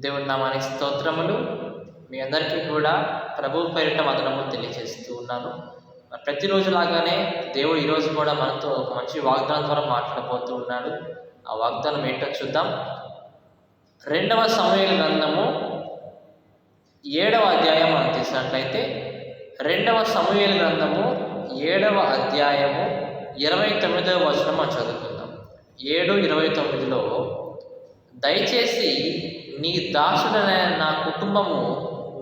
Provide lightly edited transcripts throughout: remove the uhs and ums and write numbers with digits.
దేవుని నామానికి స్తోత్రములు. మీ అందరికీ కూడా ప్రభువు పేరిట వందనము తెలియజేస్తూ ఉన్నాను. ప్రతిరోజు లాగానే దేవుడు ఈరోజు కూడా మనతో ఒక మంచి వాగ్దానం ద్వారా మాట్లాడబోతూ ఉన్నాడు. ఆ వాగ్దానం ఏంటో చూద్దాం. 2వ సమూయేలు గ్రంథము 7వ అధ్యాయం మనం తీసినట్లయితే 2వ సమూయేలు గ్రంథము 7వ అధ్యాయము 29వ వచనం మనం చదువుకుందాం. 7:29లో దయచేసి నీ దాసుడైన నా కుటుంబము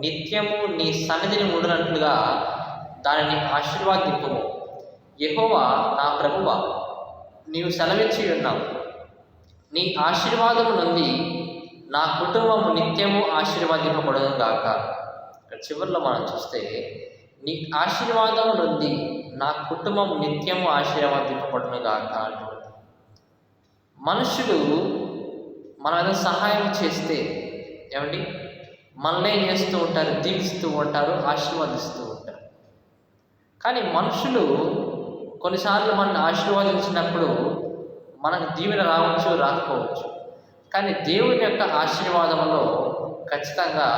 నిత్యము నీ సన్నిధిని ఉండునట్లుగా దానిని ఆశీర్వాదింపుము. యెహోవా నా ప్రభువా, నీవు సెలవిచ్చి ఉన్నావు. నీ ఆశీర్వాదము నుండి నా కుటుంబము నిత్యము ఆశీర్వాదింపబడును గాక. ఇక్కడ చివరిలో మనం చూస్తే నీ ఆశీర్వాదము నుండి నా కుటుంబం నిత్యము ఆశీర్వాదింపబడును గాక అంటున్నాడు. మనుషులు మన ఏదో సహాయం చేస్తే ఏమండి మనల్ని ఏం చేస్తూ ఉంటారు? దీవిస్తూ ఉంటారు, ఆశీర్వదిస్తూ ఉంటారు. కానీ మనుషులు కొన్నిసార్లు మనల్ని ఆశీర్వదించినప్పుడు మనకు దీవెన రావచ్చు, రాకపోవచ్చు. కానీ దేవుని యొక్క ఆశీర్వాదంలో ఖచ్చితంగా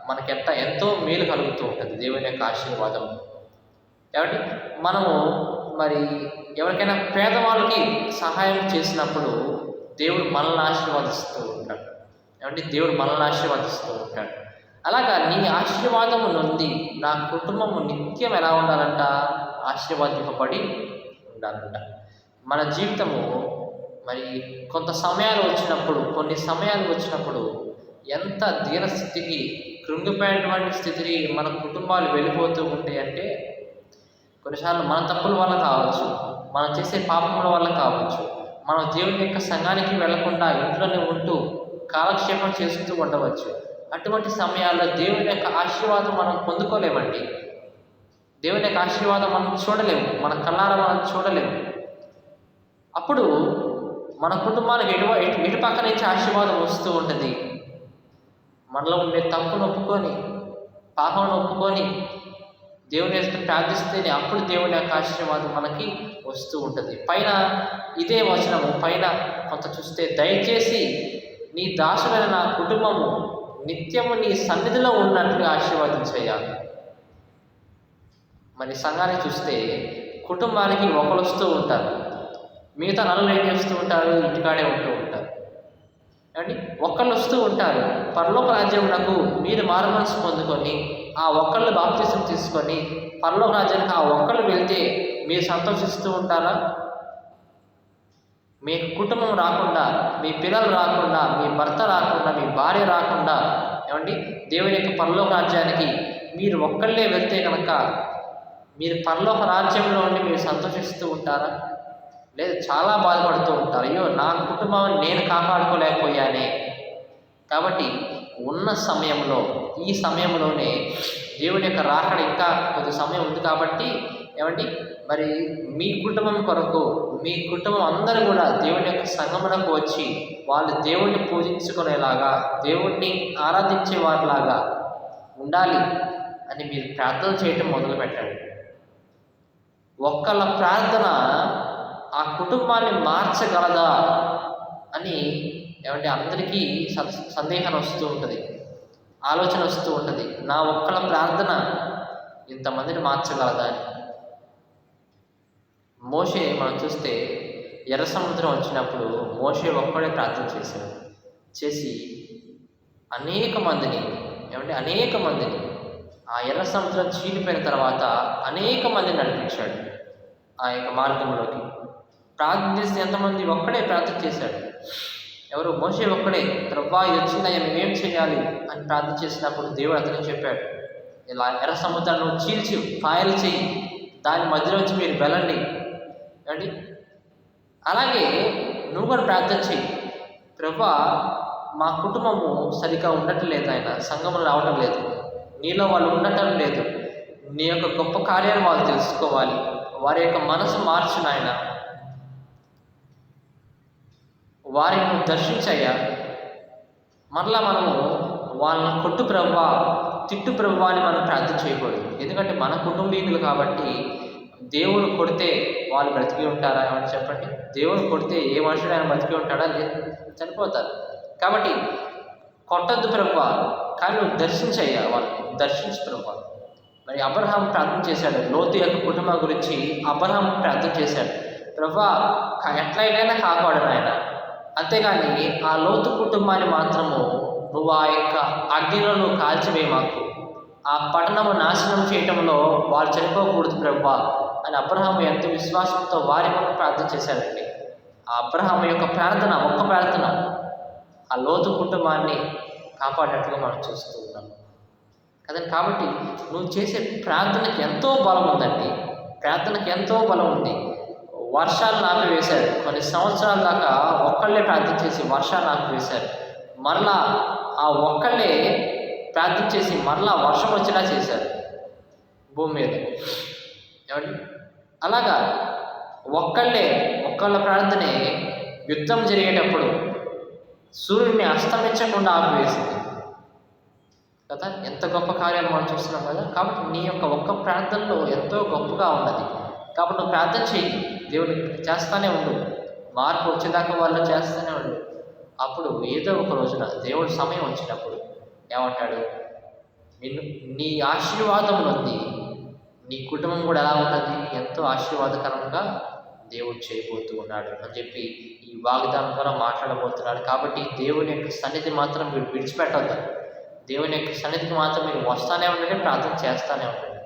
మనకి ఎంతో మేలు కలుగుతూ ఉంటుంది. దేవుని యొక్క ఆశీర్వాదం ఏమండి మనము మరి ఎవరికైనా పేదవాళ్ళకి సహాయం చేసినప్పుడు దేవుడు మనల్ని ఆశీర్వదిస్తూ ఉంటాడు. ఏమంటే దేవుడు మనల్ని ఆశీర్వదిస్తూ ఉంటాడు. అలాగా నీ ఆశీర్వాదము నుండి నా కుటుంబము నిత్యం ఎలా ఉండాలంట? ఆశీర్వాదింపబడి ఉండాలంట. మన జీవితము మరి కొంత సమయాలు వచ్చినప్పుడు, కొన్ని సమయాలు వచ్చినప్పుడు ఎంత దీనస్థితికి, కృంగిపోయినటువంటి స్థితికి మన కుటుంబాలు వెళ్ళిపోతూ ఉంటాయంటే కొన్నిసార్లు మన తప్పుల వల్ల కావచ్చు, మనం చేసే పాపముల వల్ల కావచ్చు, మనం దేవుని యొక్క సంఘానికి వెళ్లకుండా ఇంట్లోనే ఉంటూ కాలక్షేపం చేస్తూ ఉండవచ్చు. అటువంటి సమయాల్లో దేవుని యొక్క ఆశీర్వాదం మనం పొందుకోలేమండి. దేవుని యొక్క ఆశీర్వాదం మనం చూడలేము, మన కళ్ళారా మనం చూడలేము. అప్పుడు మన కుటుంబానికి ఎటు పక్క నుంచి ఆశీర్వాదం వస్తూ ఉంటుంది. మనలో ఉండే తప్పును ఒప్పుకొని, పాపను ఒప్పుకొని దేవుని యొక్క ప్రార్థిస్తేనే అప్పుడు దేవుని యొక్క ఆశీర్వాదం మనకి వస్తూ ఉంటుంది. పైన ఇదే వచనము పైన కొంత చూస్తే దయచేసి నీ దాసుడైన నా కుటుంబము నిత్యము నీ సన్నిధిలో ఉన్నట్లుగా ఆశీర్వదించేయాలి. మరి సంఘానికి చూస్తే కుటుంబానికి ఒకరు వస్తూ ఉంటారు, మిగతా నలుగురు ఏం చేస్తూ ఉంటారు? ఇంటికాడే ఉంటూ ఉంటారు. అండి ఒక్కళ్ళు వస్తూ ఉంటారు. పరలోక రాజ్యమునకు మీరు మారుమనసు పొందుకొని ఆ ఒక్కళ్ళు బాప్తిసం తీసుకొని పరలోక రాజ్యానికి ఆ ఒక్కళ్ళు వెళ్తే మీరు సంతోషిస్తూ ఉంటారా? మీ కుటుంబం రాకుండా, మీ పిల్లలు రాకుండా, మీ భర్త రాకుండా, మీ భార్య రాకుండా ఏమండి దేవుని యొక్క పరలోక రాజ్యానికి మీరు ఒక్కళ్ళే వెళ్తే కనుక మీరు పరలోక రాజ్యంలో ఉండి మీరు సంతోషిస్తూ ఉంటారా? లేదు, చాలా బాధపడుతూ ఉంటారు. అయ్యో నా కుటుంబాన్ని నేను కాపాడుకోలేకపోయానే. కాబట్టి ఉన్న సమయంలో, ఈ సమయంలోనే దేవుని యొక్క రాకడ ఇంకా కొద్ది సమయం ఉంది కాబట్టి ఏమండి మరి మీ కుటుంబం కొరకు, మీ కుటుంబం అందరూ కూడా దేవుని యొక్క సంగమునకు వచ్చి వాళ్ళు దేవుణ్ణి పూజించుకునేలాగా, దేవుణ్ణి ఆరాధించే వారిలాగా ఉండాలి అని మీరు ప్రార్థన చేయటం మొదలు పెట్టండి. ఒక్కళ్ళ ప్రార్థన ఆ కుటుంబాన్ని మార్చగలదా అని ఏమంటే అందరికీ సందేహం వస్తూ ఉంటుంది, ఆలోచన వస్తూ ఉంటుంది. నా ఒక్కళ్ళ ప్రార్థన ఇంతమందిని మార్చగలదా అని. మోషే మనం చూస్తే ఎర్ర సముద్రం వచ్చినప్పుడు మోషే ఒక్కడే ప్రార్థన చేసి అనేక మందిని ఆ ఎర్ర సముద్రం చీలిపోయిన తర్వాత అనేక మందిని నడిపించాడు ఆ యొక్క మార్గంలోకి. ప్రార్థన చేస్తే ఎంతమంది? ఒక్కడే ప్రార్థన చేశాడు. ఎవరు? మోషే ఒక్కడే. ప్రభువా ఇది వచ్చిందయ్యా, మేమేం చేయాలి అని ప్రార్థన చేసినప్పుడు దేవుడు అతనికి చెప్పాడు, ఇలా ఎర్ర సముద్రాన్ని చీల్చి పాయలు చేయి, దాని మధ్యలోంచి మీరు వెళ్ళండి అండి. అలాగే నువ్వు కూడా ప్రార్థన చేయి, ప్రభువా మా కుటుంబము సరిగ్గా ఉండటం లేదు, ఆయన సంఘంలో రావటం లేదు, నీలో వాళ్ళు ఉండటం లేదు, నీ యొక్క గొప్ప కార్యాన్ని వాళ్ళు తెలుసుకోవాలి, వారి యొక్క మనసు మార్చు నాయన, వారిని నువ్వు దర్శించయ్యా. మరలా మనము వాళ్ళని కొట్టు ప్రభువా, తిట్టు ప్రభువా అని మనం ప్రార్థన చేయకూడదు. ఎందుకంటే మన కుటుంబీకులు కాబట్టి దేవుడు కొడితే వాళ్ళు బ్రతికి ఉంటారా? ఏమని చెప్పండి. దేవుడు కొడితే ఏ మనుషుడు ఆయన బ్రతికి ఉంటాడా? లేదు, చనిపోతారు. కాబట్టి కొట్టొద్దు ప్రభువా, కానీ నువ్వు దర్శించయ్యా, వాళ్ళని దర్శించు ప్రభువా. మరి అబ్రహాం ప్రార్థన చేశాడు, లోతు యొక్క కుటుంబం గురించి అబ్రహాం ప్రార్థన చేశాడు, ప్రభువా ఎట్లయినా కాపాడు ఆయన. అంతేగాని ఆ లోతు కుటుంబాన్ని మాత్రము నువ్వు ఆ యొక్క అగ్నిలో నువ్వు కాల్చివేయి, మాకు ఆ పట్టణము నాశనం చేయటంలో వారు చనిపోకూడదు ప్రభువా అని అబ్రహాం ఎంతో విశ్వాసంతో వారి కొరకు ప్రార్థన చేశాడండి. ఆ అబ్రహాం యొక్క ప్రార్థన, ఒక్క ప్రార్థన ఆ లోతు కుటుంబాన్ని కాపాడినట్లుగా మనం చూస్తూ ఉన్నాం కదండి. కాబట్టి నువ్వు చేసే ప్రార్థనకి ఎంతో బలం ఉందండి, ప్రార్థనకి ఎంతో బలం ఉంది. వర్షాలు ఆపివేశారు, కొన్ని సంవత్సరాల దాకా ఒక్కళ్ళే ప్రార్థన చేసి వర్షాలు ఆపివేశారు. మరలా ఆ ఒక్కళ్ళే ప్రార్థన చేసి మరలా వర్షం వచ్చేలా చేశారు భూమి మీద. ఏమండి, అలాగా ఒక్కళ్ళ ప్రార్థనే యుద్ధం జరిగేటప్పుడు సూర్యుడిని అస్తమించకుండా ఆపివేసింది కదా. ఎంత గొప్ప కార్యాలు మనం చూస్తున్నాం కదా. కాబట్టి నీ యొక్క ఒక్క ప్రార్థనలో ఎంతో గొప్పగా ఉన్నది. కాబట్టి నువ్వు ప్రార్థన చేయి, దేవుడు చేస్తానే ఉండు, మార్పు వచ్చేదాకా వాళ్ళు చేస్తూనే ఉండు. అప్పుడు ఏదో ఒక రోజున దేవుడు సమయం వచ్చినప్పుడు ఏమంటాడు, నీ ఆశీర్వాదం ఉంది, నీ కుటుంబం కూడా ఎలా ఉన్నది, ఎంతో ఆశీర్వాదకరంగా దేవుడు చేయబోతూ ఉన్నాడు అని చెప్పి ఈ వాగ్దానం ద్వారా మాట్లాడబోతున్నాడు. కాబట్టి దేవుని యొక్క సన్నిధి మాత్రం మీరు విడిచిపెట్టవద్దు, దేవుని యొక్క సన్నిధికి మాత్రం మీరు వస్తానే ఉండండి, ప్రార్థన చేస్తూనే ఉండండి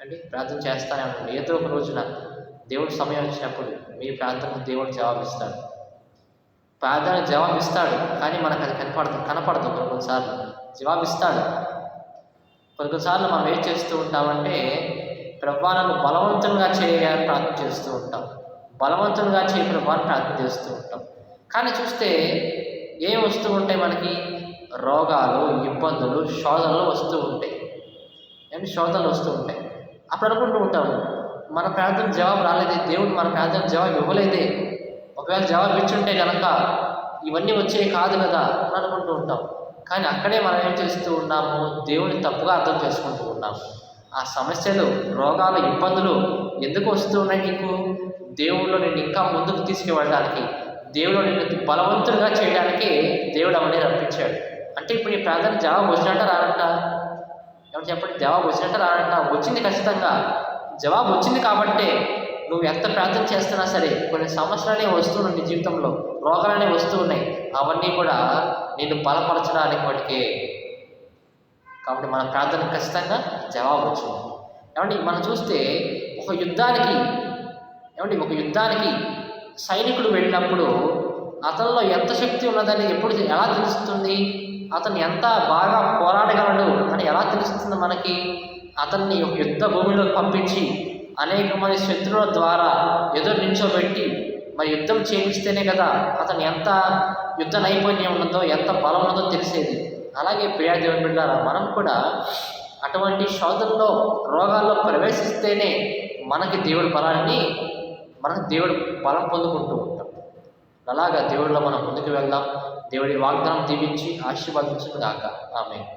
అండి, ప్రార్థన చేస్తూనే ఉండండి. ఏదో ఒక రోజున దేవుడు సమయం వచ్చినప్పుడు మీ ప్రార్థనకు దేవుడు జవాబిస్తాడు. ప్రార్థన జవాబిస్తాడు, కానీ మనకు అది కనపడదు కొన్నిసార్లు. జవాబిస్తాడు. కొన్నిసార్లు మనం ఏం చేస్తూ ఉంటామంటే, ప్రభువాను బలవంతంగా చేయాలని ప్రార్థన చేస్తూ ఉంటాం, బలవంతంగా చేయ ప్రభువాన్ని ప్రార్థన చేస్తూ ఉంటాం. కానీ చూస్తే ఏం వస్తూ ఉంటాయి మనకి, రోగాలు, ఇబ్బందులు, శోధనలు వస్తూ ఉంటాయి. ఏమంటే శోధనలు వస్తూ ఉంటాయి. అప్పుడు అనుకుంటూ ఉంటాము, మన ప్రార్థన జవాబు రాలేదే, దేవుడు మన ప్రార్థన జవాబు ఇవ్వలేదే, ఒకవేళ జవాబు ఇచ్చుంటే కనుక ఇవన్నీ వచ్చేవి కాదు కదా అని అనుకుంటూ ఉంటాం. కానీ అక్కడే మనం ఏం చేస్తూ ఉన్నాము, దేవుని తప్పుగా అర్థం చేసుకుంటూ ఉన్నాము. ఆ సమస్యలు, రోగాలు, ఇబ్బందులు ఎందుకు వస్తూ ఉన్నాయి నీకు, దేవుళ్ళు నిన్ను ఇంకా ముందుకు తీసుకువెళ్ళడానికి, దేవుడు నిన్ను బలవంతులుగా చేయడానికి దేవుడు అవన్నీ రప్పించాడు. అంటే ఇప్పుడు నీ ప్రార్థన జవాబు వచ్చినట్ట రానంట, ఏమని చెప్పండి, జవాబు వచ్చినట్ట రానంట, వచ్చింది ఖచ్చితంగా. జవాబు వచ్చింది కాబట్టే నువ్వు ఎంత ప్రార్థన చేస్తున్నా సరే కొన్ని సంవత్సరాలే వస్తున్నాయి నీ జీవితంలో, రోగాలనే వస్తూ ఉన్నాయి, అవన్నీ కూడా నేను బలపరచడానికి వాటికే. కాబట్టి మన ప్రార్థన ఖచ్చితంగా జవాబు వచ్చింది. ఏమంటే మనం చూస్తే ఒక యుద్ధానికి సైనికుడు వెళ్ళినప్పుడు అతనిలో ఎంత శక్తి ఉన్నదని ఎలా తెలుస్తుంది, అతను ఎంత బాగా పోరాడగలడు అని ఎలా తెలుస్తుంది మనకి. అతన్ని ఒక యుద్ధ భూమిలోకి పంపించి అనేక మంది శత్రువుల ద్వారా ఎదురు నించోబెట్టి మరి యుద్ధం చేయిస్తేనే కదా అతను ఎంత యుద్ధ నైపుణ్యం ఉన్నదో, ఎంత బలం ఉన్నదో తెలిసేది. అలాగే ప్రియా దేవుని బిడ్డలారా, మనం కూడా అటువంటి శోధనలో, రోగాల్లో ప్రవేశిస్తేనే మనకి దేవుడి బలం పొందుకుంటూ ఉంటాం. అలాగా దేవుడిలో మనం ముందుకు వెళ్దాం. దేవుడి వాగ్దానం దీవించి ఆశీర్వదించును గాక. ఆమేన్.